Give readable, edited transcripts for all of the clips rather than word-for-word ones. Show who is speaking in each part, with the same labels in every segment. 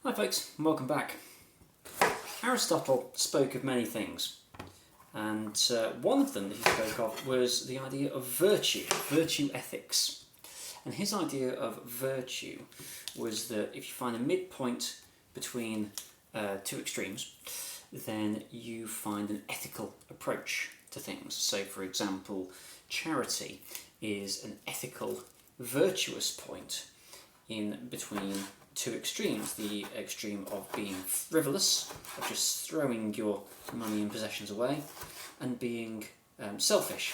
Speaker 1: Hi folks, and welcome back. Aristotle spoke of many things, and one of them that he spoke of was the idea of virtue ethics. And his idea of virtue was that if you find a midpoint between two extremes, then you find an ethical approach to things. So, for example, charity is an ethical, virtuous point in between two extremes. The extreme of being frivolous, of just throwing your money and possessions away, and being selfish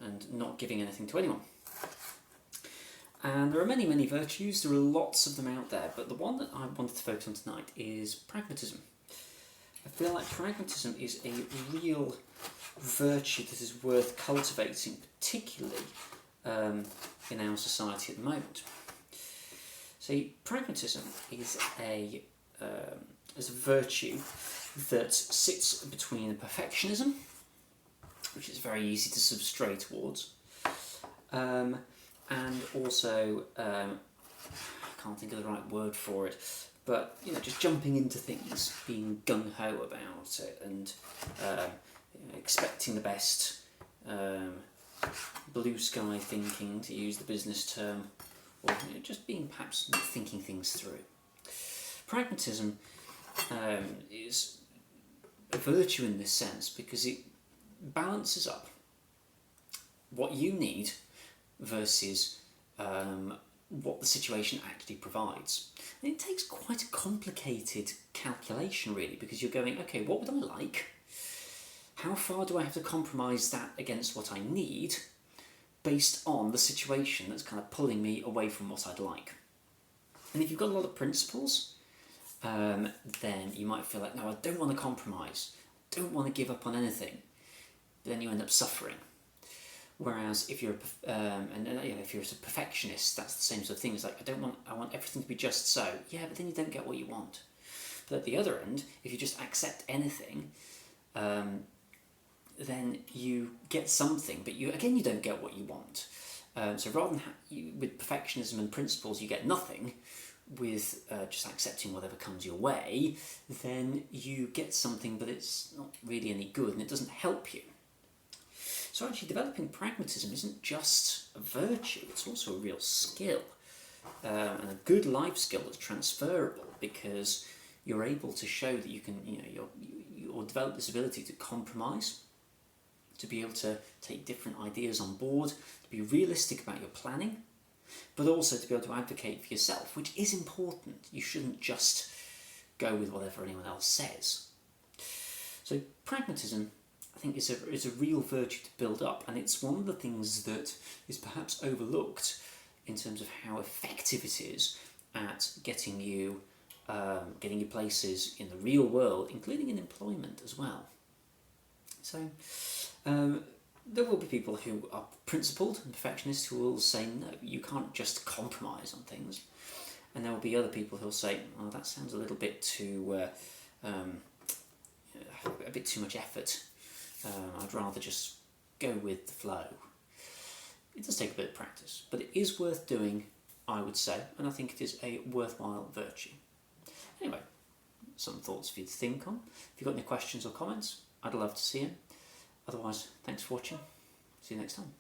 Speaker 1: and not giving anything to anyone. And there are many, many virtues. There are lots of them out there, but the one that I wanted to focus on tonight is pragmatism. I feel like pragmatism is a real virtue that is worth cultivating, particularly in our society at the moment. See, pragmatism is a virtue that sits between perfectionism, which is very easy to sort of stray towards, and also I can't think of the right word for it, but just jumping into things, being gung ho about it, and expecting the best, blue sky thinking, to use the business term. Or just being perhaps thinking things through. Pragmatism is a virtue in this sense because it balances up what you need versus what the situation actually provides. And it takes quite a complicated calculation, really, because you're going, okay, what would I like? How far do I have to compromise that against what I need, based on the situation that's kind of pulling me away from what I'd like. And if you've got a lot of principles, then you might feel like, no, I don't want to compromise, I don't want to give up on anything, but then you end up suffering. Whereas if you're if you're a perfectionist, that's the same sort of thing. It's like, I want everything to be just so. Yeah, but then you don't get what you want. But at the other end, if you just accept anything, then you get something, but you don't get what you want. So rather than with perfectionism and principles, you get nothing. With just accepting whatever comes your way, then you get something, but it's not really any good, and it doesn't help you. So actually, developing pragmatism isn't just a virtue; it's also a real skill, and a good life skill that's transferable, because you're able to show that you can, you'll develop this ability to compromise, to be able to take different ideas on board, to be realistic about your planning, but also to be able to advocate for yourself, which is important. You shouldn't just go with whatever anyone else says. So pragmatism, I think, is a real virtue to build up, and it's one of the things that is perhaps overlooked in terms of how effective it is at getting you places in the real world, including in employment as well. So there will be people who are principled and perfectionists who will say, no, you can't just compromise on things. And there will be other people who will say, oh, that sounds a little bit too, a bit too much effort. I'd rather just go with the flow. It does take a bit of practice, but it is worth doing, I would say, and I think it is a worthwhile virtue. Anyway, some thoughts for you to think on. If you've got any questions or comments, I'd love to see them. Otherwise, thanks for watching. See you next time.